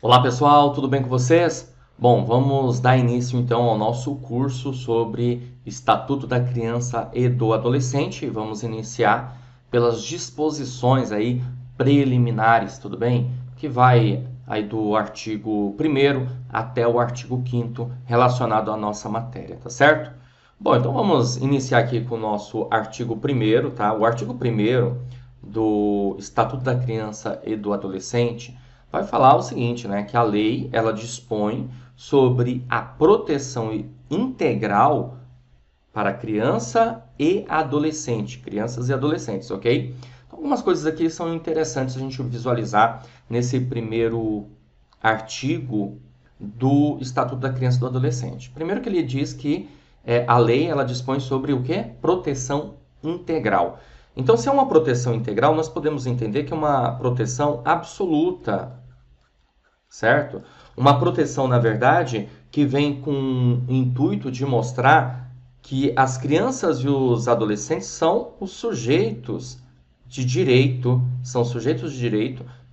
Olá pessoal, tudo bem com vocês? Bom, vamos dar início então ao nosso curso sobre Estatuto da Criança e do Adolescente. Vamos iniciar pelas disposições aí preliminares, tudo bem? Que vai aí do artigo 1º até o artigo 5º relacionado à nossa matéria, tá certo? Bom, então vamos iniciar aqui com o nosso artigo 1º, tá? O artigo 1º do Estatuto da Criança e do Adolescente vai falar o seguinte, né, que a lei ela dispõe sobre a proteção integral para criança e adolescente, crianças e adolescentes, ok? Então, algumas coisas aqui são interessantes a gente visualizar nesse primeiro artigo do Estatuto da Criança e do Adolescente. Primeiro que ele diz que a lei ela dispõe sobre o quê? Proteção integral. Então, se é uma proteção integral, nós podemos entender que é uma proteção absoluta, certo? Uma proteção, na verdade, que vem com o intuito de mostrar que as crianças e os adolescentes são os sujeitos de direito,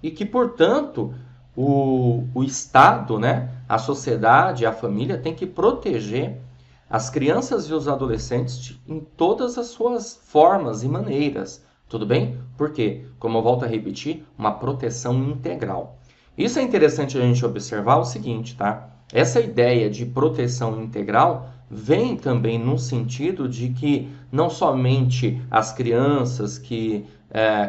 e que, portanto, o Estado, né, a sociedade, a família tem que proteger as crianças e os adolescentes em todas as suas formas e maneiras, tudo bem? Porque, como eu volto a repetir, uma proteção integral. Isso é interessante a gente observar o seguinte, tá? Essa ideia de proteção integral vem também no sentido de que não somente as crianças que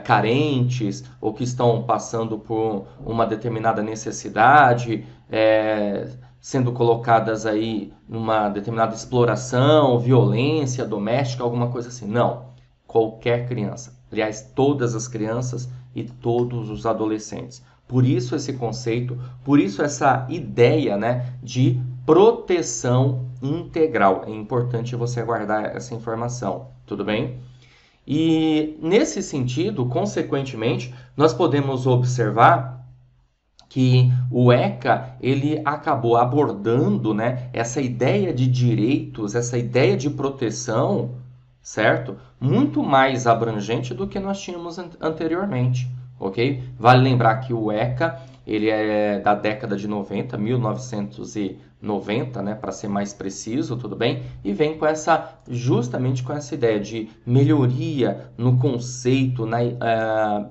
carentes ou que estão passando por uma determinada necessidade, sendo colocadas aí numa determinada exploração, violência doméstica, alguma coisa assim. Não. Qualquer criança. Aliás, todas as crianças e todos os adolescentes. Por isso esse conceito, por isso essa ideia, né, de proteção integral. É importante você guardar essa informação, tudo bem? E nesse sentido, consequentemente, nós podemos observar que o ECA ele acabou abordando, né, essa ideia de direitos, essa ideia de proteção, certo? Muito mais abrangente do que nós tínhamos anteriormente, ok? Vale lembrar que o ECA ele é da década de 90, 1990, né, para ser mais preciso, tudo bem? E vem com justamente com essa ideia de melhoria no conceito, né,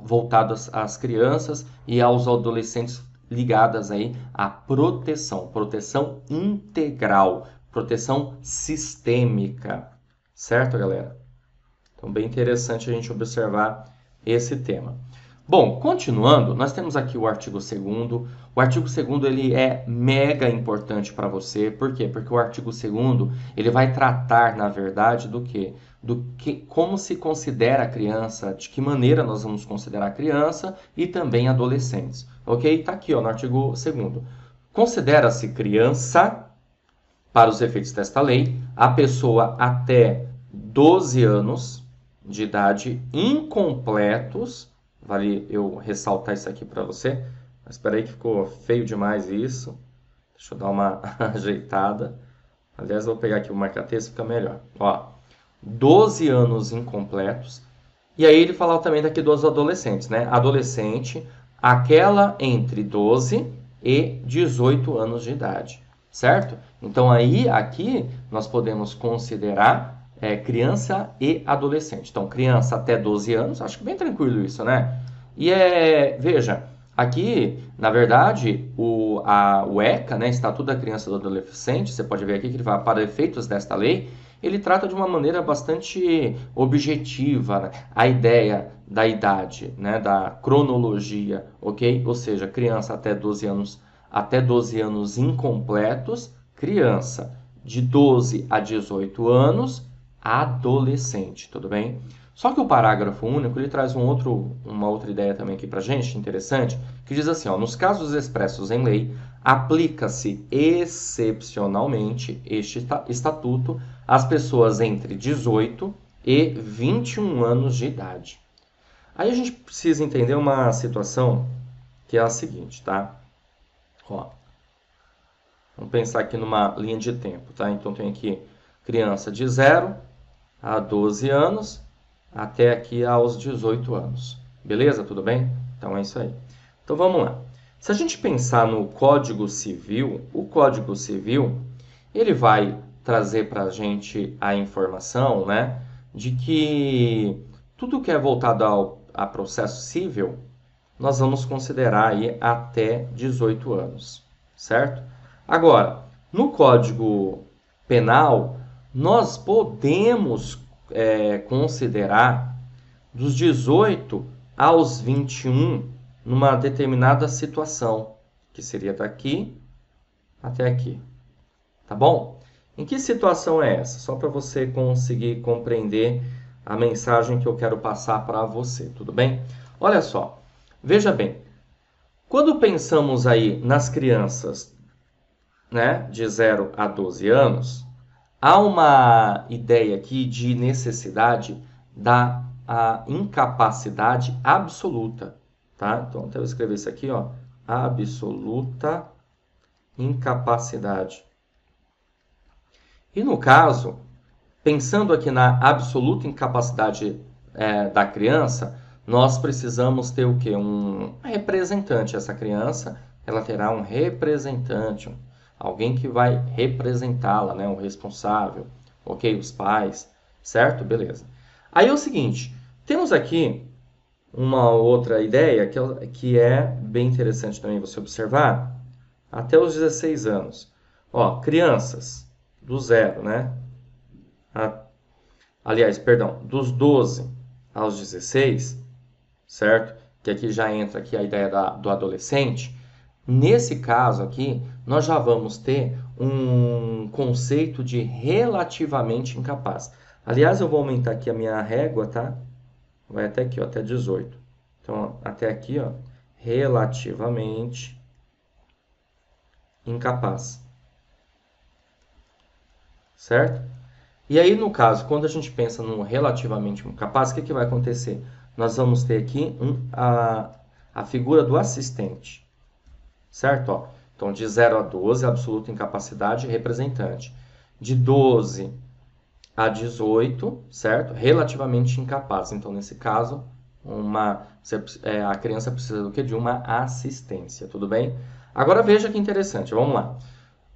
voltado às crianças e aos adolescentes ligadas aí à proteção integral, proteção sistêmica, certo, galera? Então, bem interessante a gente observar esse tema. Bom, continuando, nós temos aqui o artigo 2º. O artigo 2º ele é mega importante para você. Por quê? Porque o artigo 2º ele vai tratar, na verdade, do quê? Como se considera a criança, de que maneira nós vamos considerar a criança e também adolescentes. Ok? Está aqui, ó, no artigo 2º. Considera-se criança, para os efeitos desta lei, a pessoa até 12 anos de idade incompletos. Vale eu ressaltar isso aqui para você. Mas espera aí que ficou feio demais isso. Deixa eu dar uma ajeitada. Aliás, eu vou pegar aqui o marca-texto, fica melhor. Ó, 12 anos incompletos. E aí ele fala também daqui dos adolescentes, né? Adolescente, aquela entre 12 e 18 anos de idade, certo? Então aí, aqui, nós podemos considerar criança e adolescente. Então, criança até 12 anos, acho que bem tranquilo isso, né? E veja, aqui, na verdade, o ECA, né, Estatuto da Criança e do Adolescente, você pode ver aqui que ele vai, para efeitos desta lei, ele trata de uma maneira bastante objetiva, né, a ideia da idade, né, da cronologia, ok? Ou seja, criança até 12 anos incompletos, criança de 12 a 18 anos, adolescente, tudo bem? Só que o parágrafo único ele traz uma outra ideia também aqui para gente, interessante, que diz assim, ó, nos casos expressos em lei, aplica-se excepcionalmente este estatuto às pessoas entre 18 e 21 anos de idade. Aí a gente precisa entender uma situação que é a seguinte, tá? Ó, vamos pensar aqui numa linha de tempo, tá? Então tem aqui criança de 0 a 12 anos, até aqui aos 18 anos. Beleza? Tudo bem? Então é isso aí. Então vamos lá. Se a gente pensar no Código Civil, o Código Civil, ele vai trazer para a gente a informação, né, de que tudo que é voltado a processo civil, nós vamos considerar aí até 18 anos, certo? Agora, no Código Penal, nós podemos considerar dos 18 aos 21 numa determinada situação, que seria daqui até aqui, tá bom? Em que situação é essa? Só para você conseguir compreender a mensagem que eu quero passar para você, tudo bem? Olha só, veja bem, quando pensamos aí nas crianças, né, de 0 a 12 anos, há uma ideia aqui de necessidade da incapacidade absoluta, tá? Então, até eu escrever isso aqui, ó, absoluta incapacidade. E no caso, pensando aqui na absoluta incapacidade da criança, nós precisamos ter o quê? Um representante. Essa criança, ela terá um representante, alguém que vai representá-la, né? Um responsável, ok? Os pais, certo? Beleza. Aí é o seguinte, temos aqui uma outra ideia que é bem interessante também você observar, até os 16 anos. Ó, crianças do 0, né? Aliás, perdão, dos 12 aos 16, certo? Que aqui já entra aqui a ideia do adolescente. Nesse caso aqui, nós já vamos ter um conceito de relativamente incapaz. Aliás, eu vou aumentar aqui a minha régua, tá? Vai até aqui, ó, até 18. Então, até aqui, ó, relativamente incapaz. Certo? E aí, no caso, quando a gente pensa no relativamente incapaz, o que vai acontecer? Nós vamos ter aqui a figura do assistente. Certo? Ó, então, de 0 a 12, absoluta incapacidade, representante. De 12 a 18, certo? Relativamente incapaz. Então, nesse caso, a criança precisa do quê? De uma assistência, tudo bem? Agora veja que interessante, vamos lá.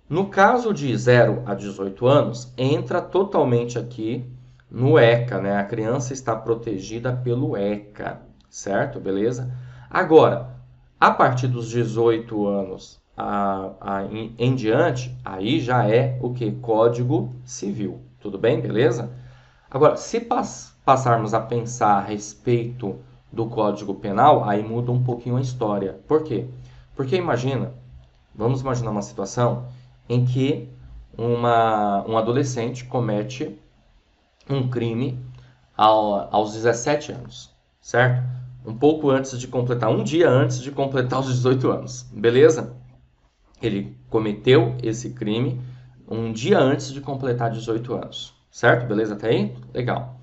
No caso de 0 a 18 anos, entra totalmente aqui no ECA, né? A criança está protegida pelo ECA, certo? Beleza? Agora, a partir dos 18 anos em diante, aí já é o que? Código Civil. Tudo bem? Beleza? Agora, se passarmos a pensar a respeito do Código Penal, aí muda um pouquinho a história. Por quê? Porque vamos imaginar uma situação em que um adolescente comete um crime aos 17 anos, certo? Um pouco antes de completar, um dia antes de completar os 18 anos, beleza? Ele cometeu esse crime um dia antes de completar 18 anos, certo? Beleza até aí? Legal.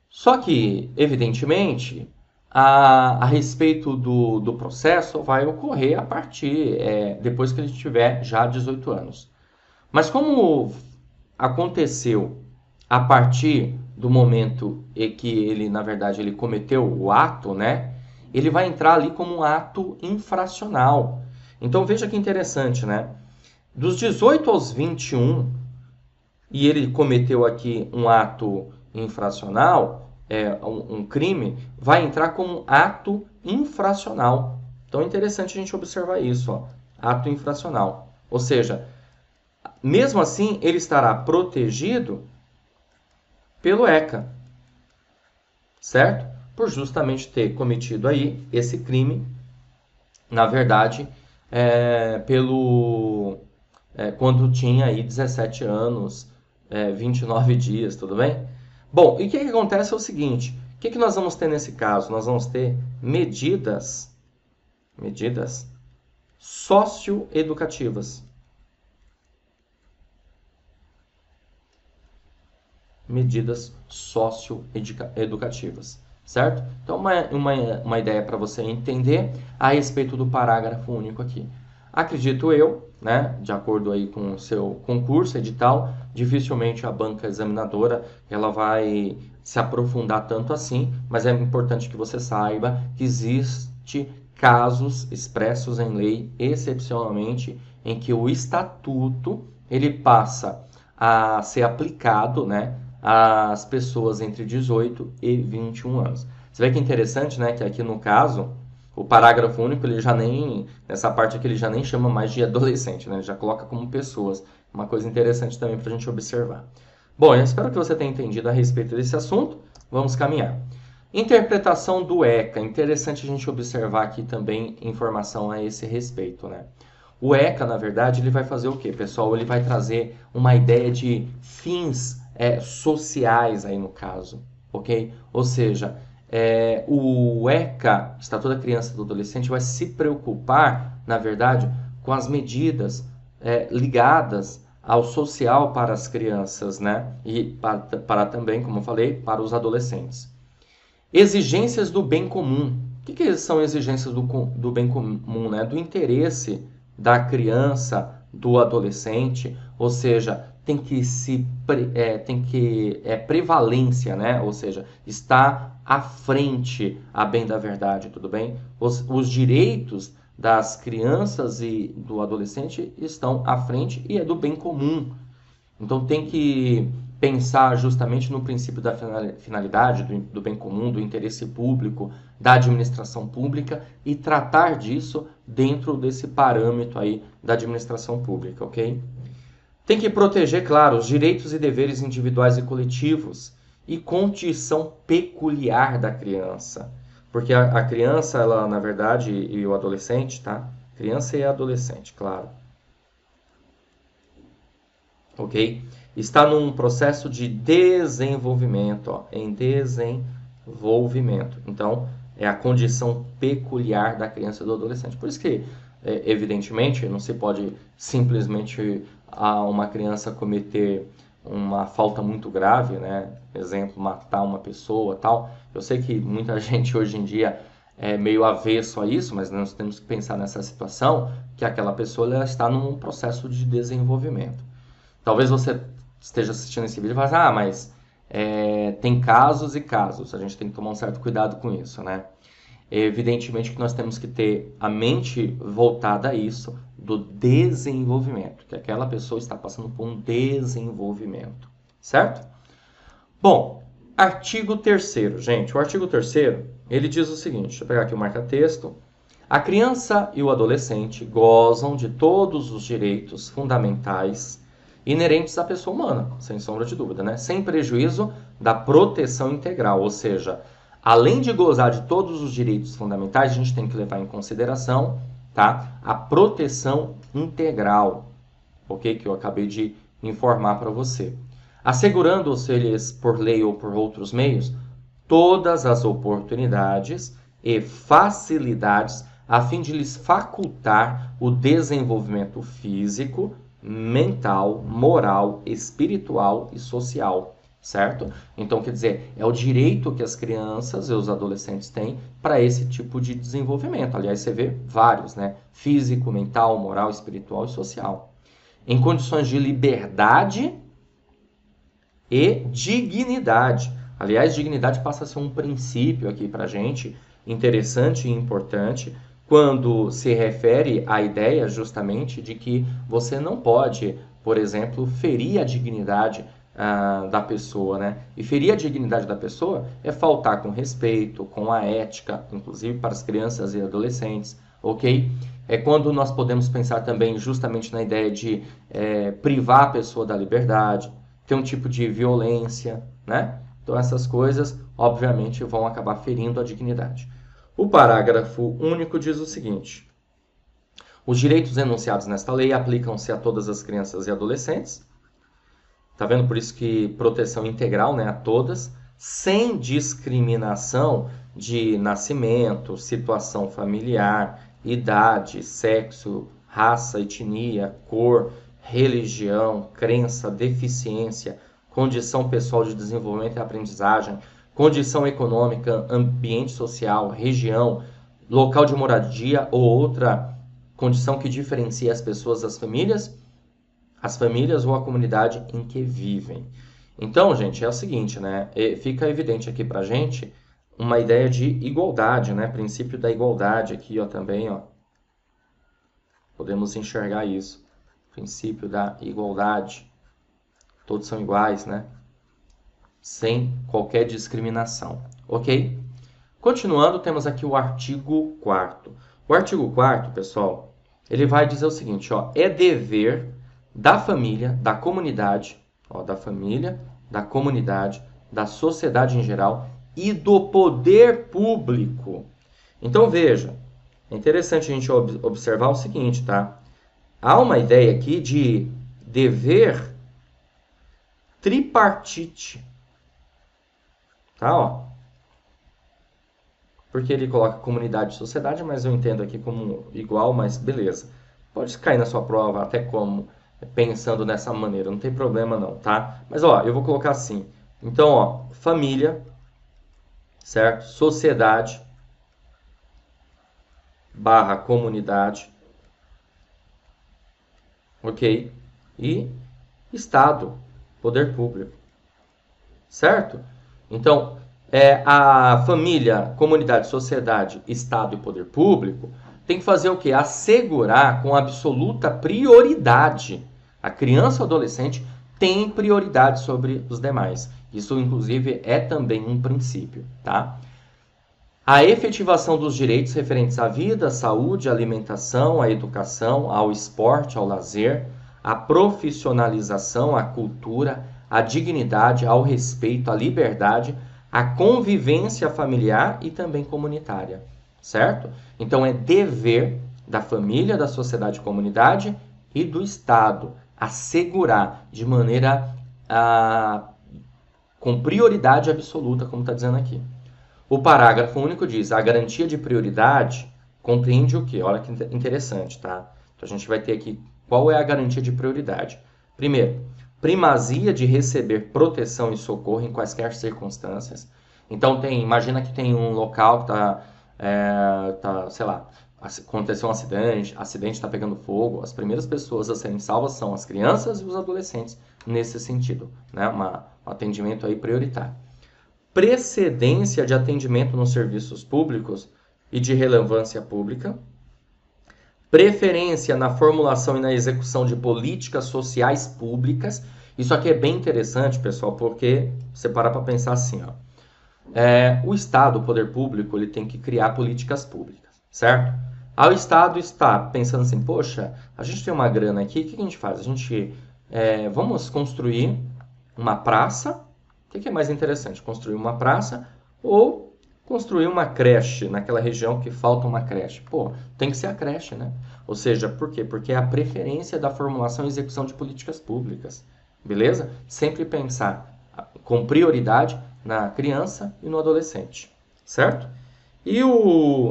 Só que, evidentemente, a respeito do processo vai ocorrer a partir, depois que ele tiver já 18 anos. Mas como aconteceu a partir do momento em que ele, na verdade, ele cometeu o ato, né? Ele vai entrar ali como um ato infracional. Então veja que interessante, né? Dos 18 aos 21, e ele cometeu aqui um ato infracional, um crime, vai entrar como ato infracional. Então é interessante a gente observar isso, ó, ato infracional. Ou seja, mesmo assim, ele estará protegido pelo ECA, certo? Por justamente ter cometido aí esse crime, na verdade, quando tinha aí 17 anos, 29 dias, tudo bem? Bom, e o que acontece é o seguinte, o que nós vamos ter nesse caso? Nós vamos ter medidas socioeducativas. Medidas socioeducativas, certo? Então, uma ideia para você entender a respeito do parágrafo único aqui. Acredito eu, né, de acordo aí com o seu concurso, edital, dificilmente a banca examinadora ela vai se aprofundar tanto assim, mas é importante que você saiba que existe casos expressos em lei, excepcionalmente, em que o estatuto ele passa a ser aplicado, né, às pessoas entre 18 e 21 anos. Você vê que é interessante, né, que aqui no caso, o parágrafo único, ele já nem, nessa parte aqui, ele já nem chama mais de adolescente, né, ele já coloca como pessoas. Uma coisa interessante também para a gente observar. Bom, eu espero que você tenha entendido a respeito desse assunto. Vamos caminhar. Interpretação do ECA. Interessante a gente observar aqui também informação a esse respeito, né? O ECA, na verdade, ele vai fazer o quê, pessoal? Ele vai trazer uma ideia de fins sociais aí no caso, ok? Ou seja, o ECA, Estatuto da Criança e do Adolescente, vai se preocupar, na verdade, com as medidas ligadas ao social para as crianças, né? E para também, como eu falei, para os adolescentes. Exigências do bem comum. O que são exigências do bem comum, né? Do interesse da criança, do adolescente, ou seja, tem que prevalência, né? Ou seja, está à frente, a bem da verdade, tudo bem? Os direitos das crianças e do adolescente estão à frente e é do bem comum. Então tem que pensar justamente no princípio da finalidade, do bem comum, do interesse público, da administração pública e tratar disso dentro desse parâmetro aí da administração pública, ok? Tem que proteger, claro, os direitos e deveres individuais e coletivos e condição peculiar da criança. Porque a criança, ela, na verdade, e o adolescente, tá? Criança e adolescente, claro. Ok? Está num processo de desenvolvimento, ó, em desenvolvimento. Então, é a condição peculiar da criança e do adolescente. Por isso que, evidentemente, não se pode simplesmente uma criança cometer uma falta muito grave, né? Exemplo, matar uma pessoa, tal. Eu sei que muita gente hoje em dia é meio avesso a isso, mas nós temos que pensar nessa situação que aquela pessoa ela está num processo de desenvolvimento. Talvez você esteja assistindo esse vídeo e fale, mas tem casos e casos, a gente tem que tomar um certo cuidado com isso, né? Evidentemente que nós temos que ter a mente voltada a isso, do desenvolvimento, que aquela pessoa está passando por um desenvolvimento, certo? Bom, artigo 3º, gente, o artigo 3º, ele diz o seguinte, deixa eu pegar aqui o marca-texto, a criança e o adolescente gozam de todos os direitos fundamentais inerentes à pessoa humana, sem sombra de dúvida, né? Sem prejuízo da proteção integral, ou seja, além de gozar de todos os direitos fundamentais, a gente tem que levar em consideração, tá, a proteção integral, ok? Que eu acabei de informar para você. Assegurando-se-lhes por lei ou por outros meios todas as oportunidades e facilidades a fim de lhes facultar o desenvolvimento físico, mental, moral, espiritual e social, certo? Então, quer dizer, é o direito que as crianças e os adolescentes têm para esse tipo de desenvolvimento. Aliás, você vê vários, né? Físico, mental, moral, espiritual e social. Em condições de liberdade e dignidade. Aliás, dignidade passa a ser um princípio aqui para a gente, interessante e importante, quando se refere à ideia justamente de que você não pode, por exemplo, ferir a dignidade da pessoa, né? E ferir a dignidade da pessoa é faltar com respeito, com a ética, inclusive para as crianças e adolescentes, ok? É quando nós podemos pensar também justamente na ideia de privar a pessoa da liberdade, ter um tipo de violência, né? Então essas coisas, obviamente, vão acabar ferindo a dignidade. O parágrafo único diz o seguinte: os direitos enunciados nesta lei aplicam-se a todas as crianças e adolescentes. Tá vendo? Por isso que proteção integral, né, a todas, sem discriminação de nascimento, situação familiar, idade, sexo, raça, etnia, cor, religião, crença, deficiência, condição pessoal de desenvolvimento e aprendizagem, condição econômica, ambiente social, região, local de moradia ou outra condição que diferencia as pessoas das famílias ou a comunidade em que vivem. Então, gente, é o seguinte, né? Fica evidente aqui pra gente uma ideia de igualdade, né? Princípio da igualdade aqui, ó, também, ó. Podemos enxergar isso. Princípio da igualdade. Todos são iguais, né? Sem qualquer discriminação, ok? Continuando, temos aqui o artigo 4º. O artigo 4º, pessoal, ele vai dizer o seguinte, ó, é dever da família, da comunidade, ó, da família, da comunidade, da sociedade em geral e do poder público. Então, veja, é interessante a gente observar o seguinte, tá? Há uma ideia aqui de dever tripartite, tá, ó? Porque ele coloca comunidade e sociedade, mas eu entendo aqui como igual, mas beleza. Pode cair na sua prova até como pensando dessa maneira, não tem problema não, tá? Mas ó, eu vou colocar assim. Então, ó, família, certo? Sociedade barra comunidade, ok? E Estado, poder público, certo? Então, a família, comunidade, sociedade, Estado e poder público tem que fazer o quê? Assegurar com absoluta prioridade. A criança ou adolescente tem prioridade sobre os demais. Isso, inclusive, é também um princípio, tá? A efetivação dos direitos referentes à vida, à saúde, à alimentação, à educação, ao esporte, ao lazer, à profissionalização, à cultura, à dignidade, ao respeito, à liberdade, à convivência familiar e também comunitária, certo? Então é dever da família, da sociedade e comunidade e do Estado assegurar de maneira com prioridade absoluta, como está dizendo aqui. O parágrafo único diz: a garantia de prioridade compreende o quê? Olha que interessante, tá? Então a gente vai ter aqui qual é a garantia de prioridade. Primeiro, primazia de receber proteção e socorro em quaisquer circunstâncias. Então imagina que tem um local que sei lá, aconteceu um acidente está pegando fogo. As primeiras pessoas a serem salvas são as crianças e os adolescentes nesse sentido, né? Um atendimento aí prioritário. Precedência de atendimento nos serviços públicos e de relevância pública, preferência na formulação e na execução de políticas sociais públicas. Isso aqui é bem interessante, pessoal, porque você para pensar assim, ó. O Estado, o poder público, ele tem que criar políticas públicas, certo? Ao Estado está pensando assim, poxa, a gente tem uma grana aqui, o que a gente faz? A gente vamos construir uma praça. O que é mais interessante? Construir uma praça ou construir uma creche naquela região que falta uma creche? Pô, tem que ser a creche, né? Ou seja, por quê? Porque é a preferência da formulação e execução de políticas públicas. Beleza? Sempre pensar com prioridade na criança e no adolescente. Certo? E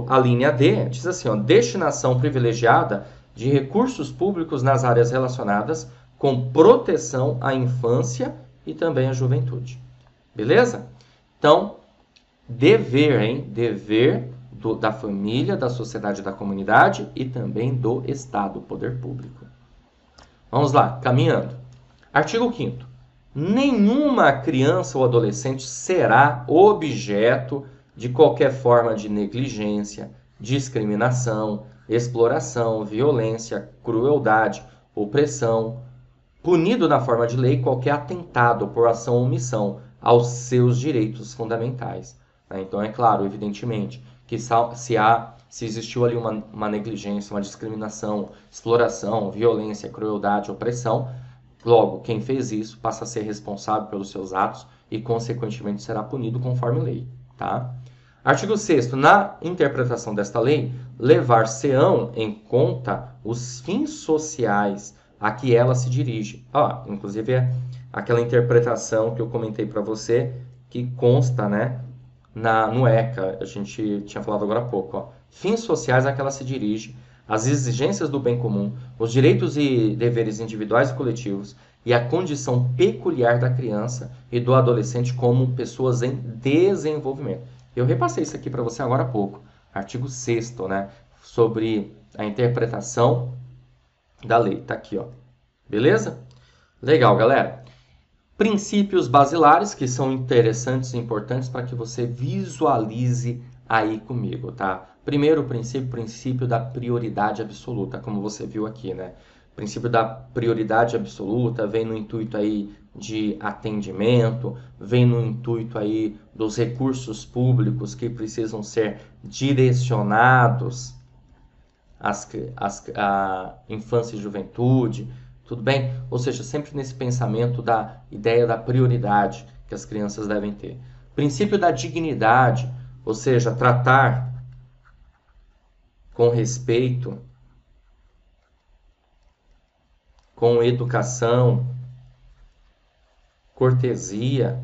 a linha D diz assim, ó, destinação privilegiada de recursos públicos nas áreas relacionadas com proteção à infância e também à juventude. Beleza? Então, dever, hein? Dever da família, da sociedade, da comunidade e também do Estado, poder público. Vamos lá, caminhando. Artigo 5º. Nenhuma criança ou adolescente será objeto de qualquer forma de negligência, discriminação, exploração, violência, crueldade, opressão, punido na forma de lei qualquer atentado por ação ou omissão aos seus direitos fundamentais. Então, é claro, evidentemente, que se existiu ali uma negligência, uma discriminação, exploração, violência, crueldade, opressão, logo, quem fez isso passa a ser responsável pelos seus atos e, consequentemente, será punido conforme lei. Tá? Artigo 6º. Na interpretação desta lei, levar-se-ão em conta os fins sociais a que ela se dirige. Inclusive é aquela interpretação que eu comentei para você, que consta, né, no ECA, a gente tinha falado agora há pouco. Fins sociais a que ela se dirige, as exigências do bem comum, os direitos e deveres individuais e coletivos e a condição peculiar da criança e do adolescente como pessoas em desenvolvimento. Eu repassei isso aqui para você agora há pouco, artigo 6º, né, sobre a interpretação da lei. Tá aqui, ó. Beleza? Legal, galera. Princípios basilares que são interessantes e importantes para que você visualize aí comigo, tá? Primeiro princípio da prioridade absoluta, como você viu aqui, né? O princípio da prioridade absoluta vem no intuito aí de atendimento, vem no intuito aí dos recursos públicos que precisam ser direcionados à infância e juventude, tudo bem? Ou seja, sempre nesse pensamento da ideia da prioridade que as crianças devem ter. Princípio da dignidade, ou seja, tratar com respeito, com educação, cortesia,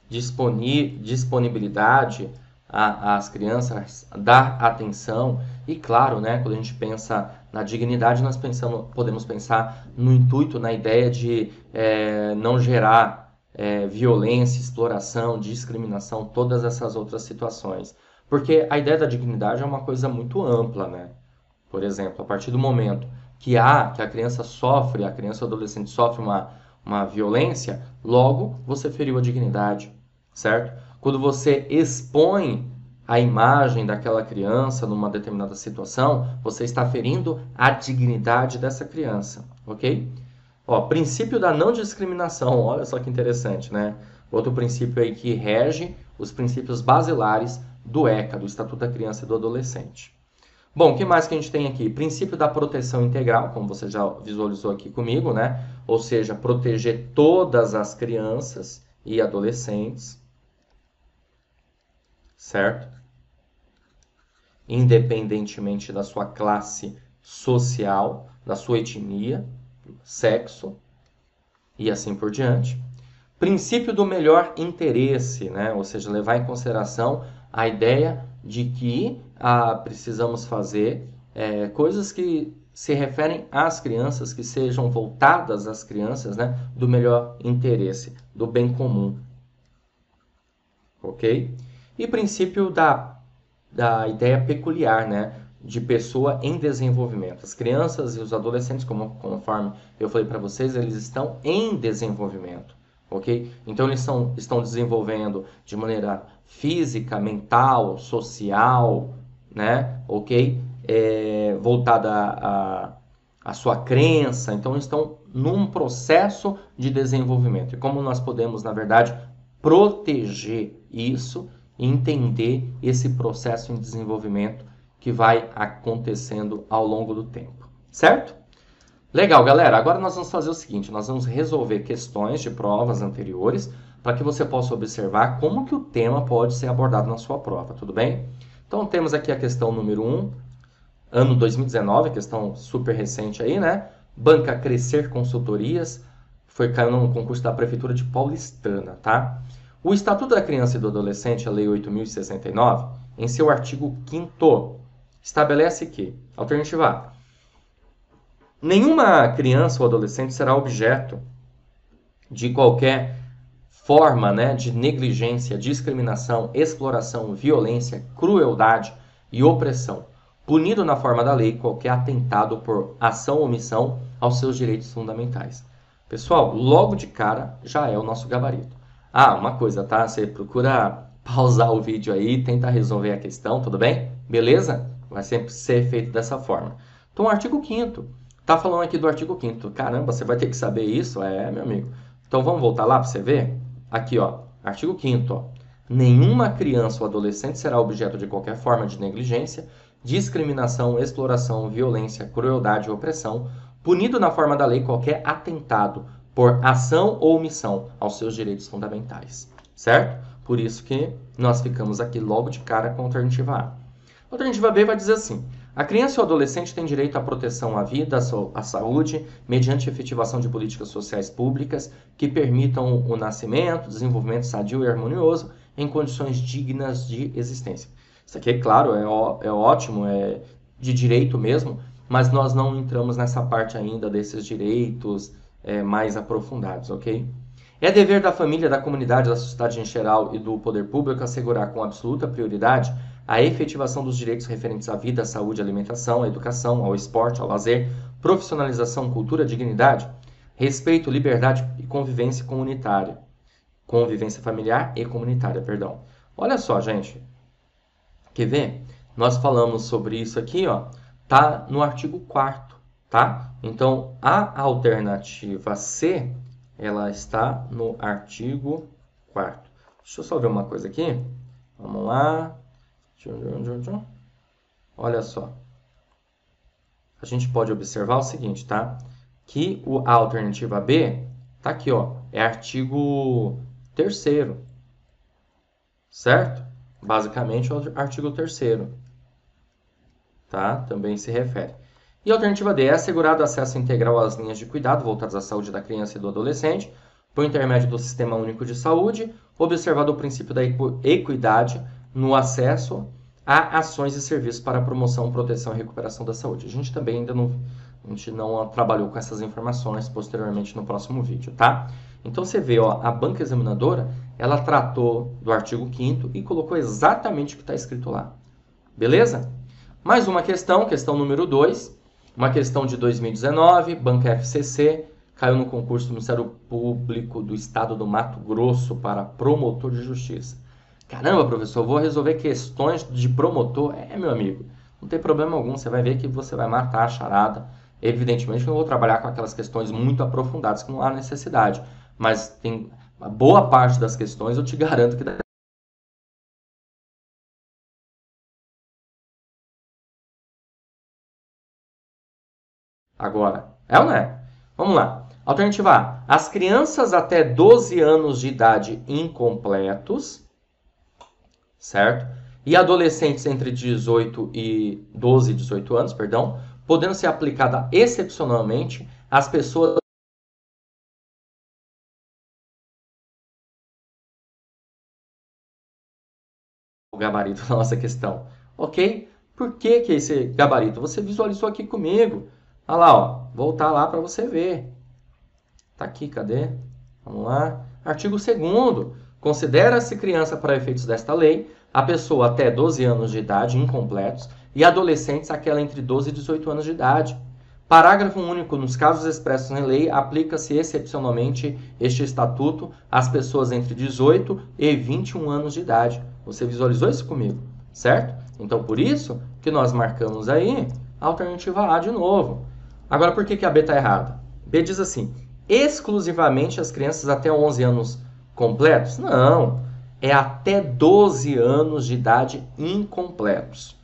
disponibilidade às crianças, dar atenção. E claro, né, quando a gente pensa na dignidade, nós podemos pensar no intuito, na ideia de não gerar violência, exploração, discriminação, todas essas outras situações. Porque a ideia da dignidade é uma coisa muito ampla, né? Por exemplo, a partir do momento que a criança sofre, a criança ou adolescente sofre uma violência, logo você feriu a dignidade, certo? Quando você expõe a imagem daquela criança numa determinada situação, você está ferindo a dignidade dessa criança, ok? Ó, princípio da não discriminação, olha só que interessante, né? Outro princípio aí que rege os princípios basilares do ECA, do Estatuto da Criança e do Adolescente. Bom, o que mais que a gente tem aqui? Princípio da proteção integral, como você já visualizou aqui comigo, né? Ou seja, proteger todas as crianças e adolescentes, certo? Independentemente da sua classe social, da sua etnia, sexo e assim por diante. Princípio do melhor interesse, né? Ou seja, levar em consideração a ideia de que precisamos fazer coisas que se referem às crianças, que sejam voltadas às crianças, né? Do melhor interesse, do bem comum. Ok? E princípio da ideia peculiar, né? De pessoa em desenvolvimento. As crianças e os adolescentes, conforme eu falei para vocês, eles estão em desenvolvimento. Ok? Então, eles estão desenvolvendo de maneira física, mental, social, né? Ok? Voltada à sua crença. Então, estão num processo de desenvolvimento. E como nós podemos, na verdade, proteger isso e entender esse processo em desenvolvimento que vai acontecendo ao longo do tempo. Certo? Legal, galera. Agora nós vamos fazer o seguinte, nós vamos resolver questões de provas anteriores para que você possa observar como que o tema pode ser abordado na sua prova, tudo bem? Então temos aqui a questão número 1, ano 2019, questão super recente aí, né? Banca Crescer Consultorias, caiu no concurso da Prefeitura de Paulistana, tá? O Estatuto da Criança e do Adolescente, a Lei 8.069, em seu artigo 5º, estabelece que, alternativa A, nenhuma criança ou adolescente será objeto de qualquer forma, né, de negligência, discriminação, exploração, violência, crueldade e opressão, punido na forma da lei qualquer atentado por ação ou omissão aos seus direitos fundamentais. Pessoal, logo de cara já é o nosso gabarito. Uma coisa, tá? Você procura pausar o vídeo aí, tenta resolver a questão, tudo bem? Beleza? Vai sempre ser feito dessa forma. Então, o artigo 5º. Tá falando aqui do artigo 5º. Caramba, você vai ter que saber isso? Meu amigo. Então, vamos voltar lá para você ver? Aqui, ó. Artigo 5º, ó. Nenhuma criança ou adolescente será objeto de qualquer forma de negligência, discriminação, exploração, violência, crueldade ou opressão, punido na forma da lei qualquer atentado por ação ou omissão aos seus direitos fundamentais. Certo? Por isso que nós ficamos aqui logo de cara com a alternativa A. A alternativa B vai dizer assim: a criança ou adolescente tem direito à proteção à vida, à saúde, mediante efetivação de políticas sociais públicas que permitam o nascimento, desenvolvimento sadio e harmonioso em condições dignas de existência. Isso aqui, é claro, é ótimo, é de direito mesmo, mas nós não entramos nessa parte ainda desses direitos mais aprofundados, ok? É dever da família, da comunidade, da sociedade em geral e do poder público assegurar com absoluta prioridade a efetivação dos direitos referentes à vida, à saúde, à alimentação, à educação, ao esporte, ao lazer, profissionalização, cultura, dignidade, respeito, liberdade e convivência comunitária. Convivência familiar e comunitária, perdão. Olha só, gente. Quer ver? Nós falamos sobre isso aqui, ó. Tá no artigo 4º, tá? Então, a alternativa C, ela está no artigo 4º. Deixa eu só ver uma coisa aqui. Vamos lá. Olha só. A gente pode observar o seguinte, tá? Que a alternativa B tá aqui, ó. É artigo 3º. Certo? Basicamente, é o artigo 3º. Tá? Também se refere. E a alternativa D é assegurado acesso integral às linhas de cuidado voltadas à saúde da criança e do adolescente, por intermédio do Sistema Único de Saúde, observado o princípio da equidade no acesso a ações e serviços para a promoção, proteção e recuperação da saúde. A gente também ainda não trabalhou com essas informações posteriormente no próximo vídeo, tá? Então você vê, ó, a banca examinadora, ela tratou do artigo 5º e colocou exatamente o que está escrito lá. Beleza? Mais uma questão, questão número 2, uma questão de 2019, banca FCC, caiu no concurso do Ministério Público do Estado do Mato Grosso para promotor de justiça. Caramba, professor, eu vou resolver questões de promotor? Meu amigo, não tem problema algum, você vai ver que você vai matar a charada. Evidentemente que eu não vou trabalhar com aquelas questões muito aprofundadas, que não há necessidade, mas tem uma boa parte das questões, eu te garanto que agora, é ou não é? Vamos lá. Alternativa A. As crianças até 12 anos de idade incompletos, certo? E adolescentes entre 12 e 18 anos, perdão, podendo ser aplicada excepcionalmente às pessoas o gabarito da nossa questão. Ok? Por que que esse gabarito? Você visualizou aqui comigo. Olha lá, ó. Voltar lá para você ver. Tá aqui, cadê? Vamos lá. Artigo 2º. Considera-se criança para efeitos desta lei a pessoa até 12 anos de idade incompletos e adolescentes aquela entre 12 e 18 anos de idade. Parágrafo único. Nos casos expressos em lei, aplica-se excepcionalmente este estatuto às pessoas entre 18 e 21 anos de idade. Você visualizou isso comigo, certo? Então, por isso que nós marcamos aí a alternativa A de novo. Agora, por que a B está errada? B diz assim, exclusivamente as crianças até 11 anos completos? Não, é até 12 anos de idade incompletos.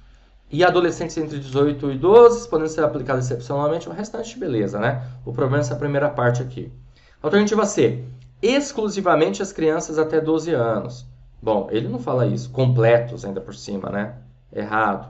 E adolescentes entre 18 e 12, podendo ser aplicados excepcionalmente, o restante, beleza, né? O problema é essa primeira parte aqui. Alternativa C, exclusivamente as crianças até 12 anos. Bom, ele não fala isso, completos ainda por cima, né? Errado.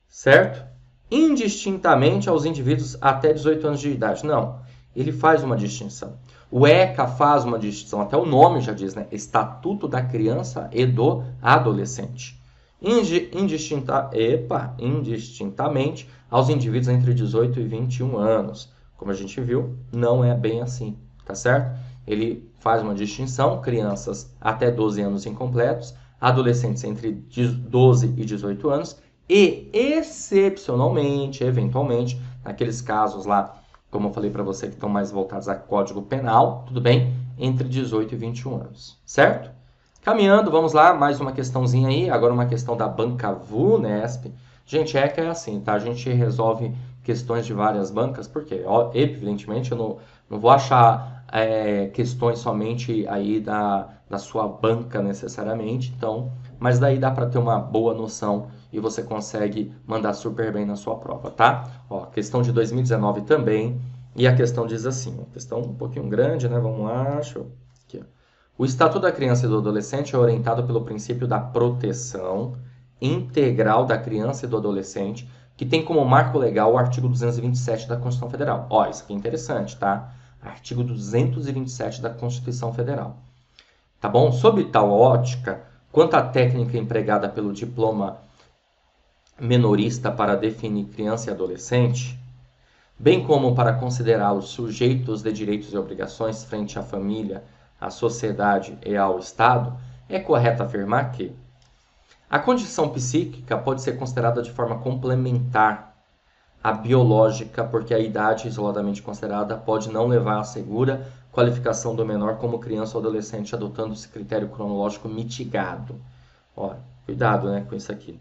Certo? Indistintamente aos indivíduos até 18 anos de idade. Não, ele faz uma distinção. O ECA faz uma distinção, até o nome já diz, né? Estatuto da Criança e do Adolescente. Indistintamente aos indivíduos entre 18 e 21 anos. Como a gente viu, não é bem assim, tá certo? Ele faz uma distinção, crianças até 12 anos incompletos, adolescentes entre 12 e 18 anos e, excepcionalmente, eventualmente, naqueles casos lá, como eu falei para você, que estão mais voltados a Código Penal, tudo bem? Entre 18 e 21 anos, certo? Caminhando, vamos lá, mais uma questãozinha aí, agora uma questão da banca VUNESP. Gente, ECA é assim, tá? A gente resolve questões de várias bancas, porque, evidentemente, eu não vou achar questões somente aí da sua banca necessariamente, então, mas daí dá para ter uma boa noção e você consegue mandar super bem na sua prova, tá? Ó, questão de 2019 também, e a questão diz assim, uma questão um pouquinho grande, né? Vamos lá, deixa eu... Aqui, ó. O Estatuto da Criança e do Adolescente é orientado pelo princípio da proteção integral da criança e do adolescente, que tem como marco legal o artigo 227 da Constituição Federal. Ó, isso aqui é interessante, tá? Artigo 227 da Constituição Federal. Tá bom? Sob tal ótica, quanto à técnica empregada pelo diploma menorista para definir criança e adolescente, bem como para considerá-los sujeitos de direitos e obrigações frente à família, à sociedade e ao Estado, é correto afirmar que a condição psíquica pode ser considerada de forma complementar a biológica, porque a idade isoladamente considerada pode não levar à segura qualificação do menor como criança ou adolescente, adotando esse critério cronológico mitigado. Ó, cuidado, né, com isso aqui.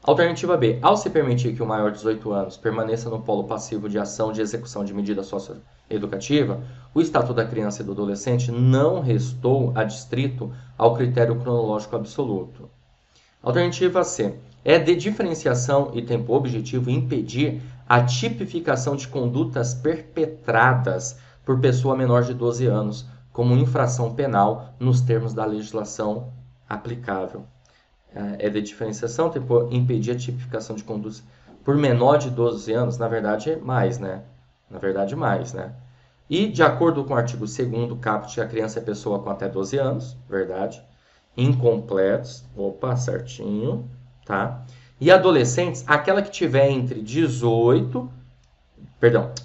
Alternativa B. Ao se permitir que o maior de 18 anos permaneça no polo passivo de ação de execução de medida socioeducativa, o Estatuto da Criança e do Adolescente não restou adstrito ao critério cronológico absoluto. Alternativa C. É de diferenciação e tempo objetivo impedir a tipificação de condutas perpetradas por pessoa menor de 12 anos como infração penal nos termos da legislação aplicável. É de diferenciação, tempo impedir a tipificação de condutas por menor de 12 anos, na verdade mais, né? Na verdade mais, né? E de acordo com o artigo 2º caput, a criança é pessoa com até 12 anos, verdade? Incompletos, opa, certinho, tá? E adolescentes, aquela que tiver entre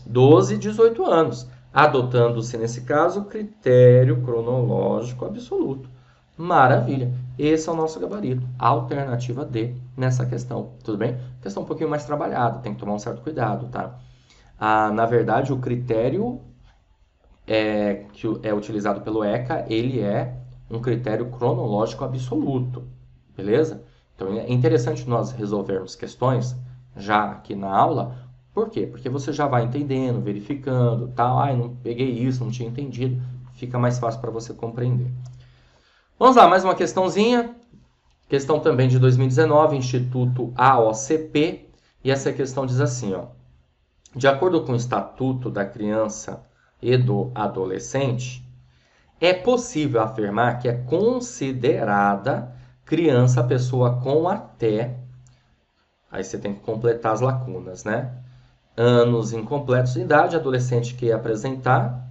12 e 18 anos, adotando-se, nesse caso, o critério cronológico absoluto. Maravilha. Esse é o nosso gabarito. Alternativa D nessa questão. Tudo bem? Questão um pouquinho mais trabalhada, tem que tomar um certo cuidado, tá? Na verdade, o critério que é utilizado pelo ECA, ele é um critério cronológico absoluto. Beleza? Então, é interessante nós resolvermos questões já aqui na aula. Por quê? Porque você já vai entendendo, verificando, tal. Ah, eu não peguei isso, não tinha entendido. Fica mais fácil para você compreender. Vamos lá, mais uma questãozinha. Questão também de 2019, Instituto AOCP. E essa questão diz assim, ó. De acordo com o Estatuto da Criança e do Adolescente, é possível afirmar que é considerada criança a pessoa com até... Aí você tem que completar as lacunas, né? Anos incompletos de idade, adolescente que apresentar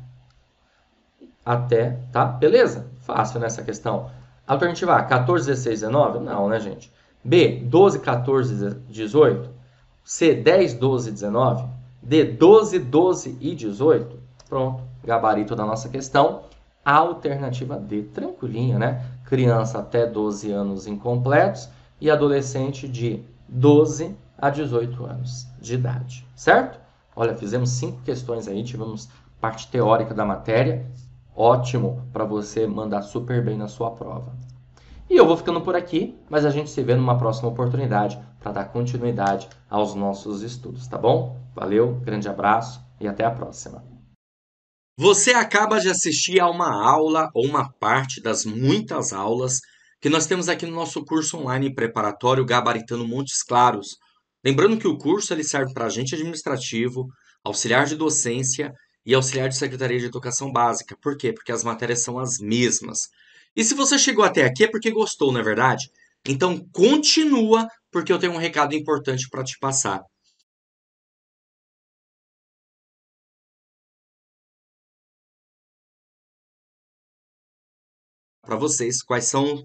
até, tá? Beleza? Fácil nessa questão. Alternativa A, 14, 16, 19? Não, né, gente? B, 12, 14, 18? C, 10, 12, 19? D, 12, 12 e 18? Pronto, gabarito da nossa questão. Alternativa D, tranquilinha, né? Criança até 12 anos incompletos e adolescente de 12 a 18 anos de idade, certo? Olha, fizemos 5 questões aí, tivemos parte teórica da matéria. Ótimo para você mandar super bem na sua prova. E eu vou ficando por aqui, mas a gente se vê numa próxima oportunidade para dar continuidade aos nossos estudos, tá bom? Valeu, grande abraço e até a próxima. Você acaba de assistir a uma aula ou uma parte das muitas aulas que nós temos aqui no nosso curso online preparatório Gabaritando Montes Claros. Lembrando que o curso ele serve para agente administrativo, auxiliar de docência e auxiliar de secretaria de educação básica. Por quê? Porque as matérias são as mesmas. E se você chegou até aqui é porque gostou, não é verdade? Então continua, porque eu tenho um recado importante para te passar. Para vocês quais são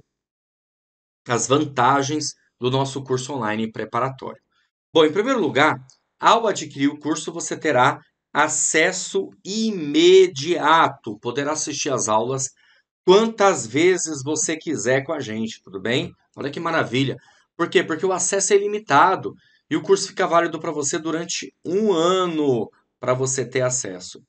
as vantagens do nosso curso online preparatório. Bom, em primeiro lugar, ao adquirir o curso, você terá acesso imediato, poderá assistir às aulas quantas vezes você quiser com a gente, tudo bem? Olha que maravilha. Por quê? Porque o acesso é ilimitado e o curso fica válido para você durante um ano para você ter acesso.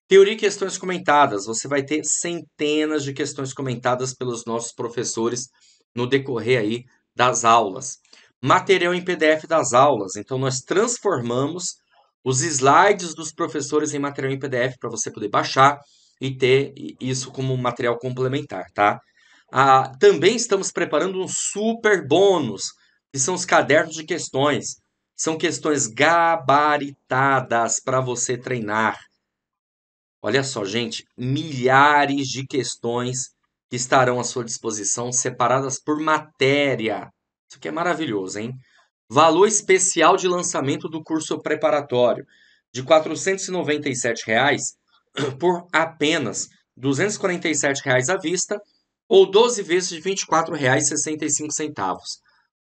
Teoria e questões comentadas. Você vai ter centenas de questões comentadas pelos nossos professores no decorrer aí das aulas. Material em PDF das aulas. Então, nós transformamos os slides dos professores em material em PDF para você poder baixar e ter isso como material complementar, tá? Também estamos preparando um super bônus, que são os cadernos de questões. São questões gabaritadas para você treinar. Olha só, gente, milhares de questões que estarão à sua disposição, separadas por matéria. Isso aqui é maravilhoso, hein? Valor especial de lançamento do curso preparatório, de R$ 497 por apenas R$ 247 à vista ou 12 vezes de R$ 24,65.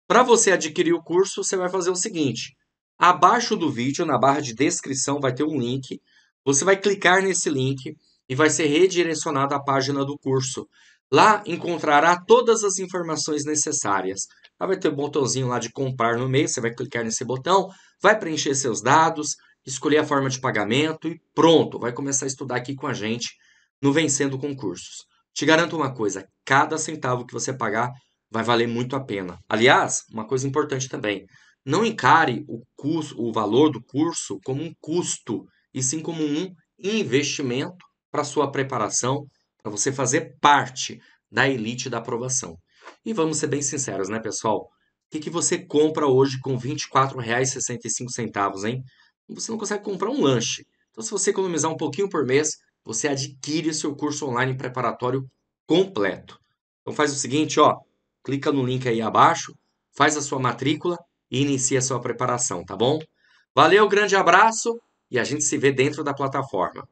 Para você adquirir o curso, você vai fazer o seguinte: abaixo do vídeo, na barra de descrição, vai ter um link. Você vai clicar nesse link e vai ser redirecionado à página do curso. Lá encontrará todas as informações necessárias. Aí vai ter o botãozinho lá de comprar no meio, você vai clicar nesse botão, vai preencher seus dados, escolher a forma de pagamento e pronto, vai começar a estudar aqui com a gente no Vencendo Concursos. Te garanto uma coisa, cada centavo que você pagar vai valer muito a pena. Aliás, uma coisa importante também, não encare o valor do curso como um custo, e sim como um investimento para sua preparação, para você fazer parte da elite da aprovação. E vamos ser bem sinceros, né, pessoal? O que você compra hoje com R$ 24,65, hein? Você não consegue comprar um lanche. Então, se você economizar um pouquinho por mês, você adquire seu curso online preparatório completo. Então, faz o seguinte, ó, clica no link aí abaixo, faz a sua matrícula e inicia a sua preparação, tá bom? Valeu, grande abraço e a gente se vê dentro da plataforma.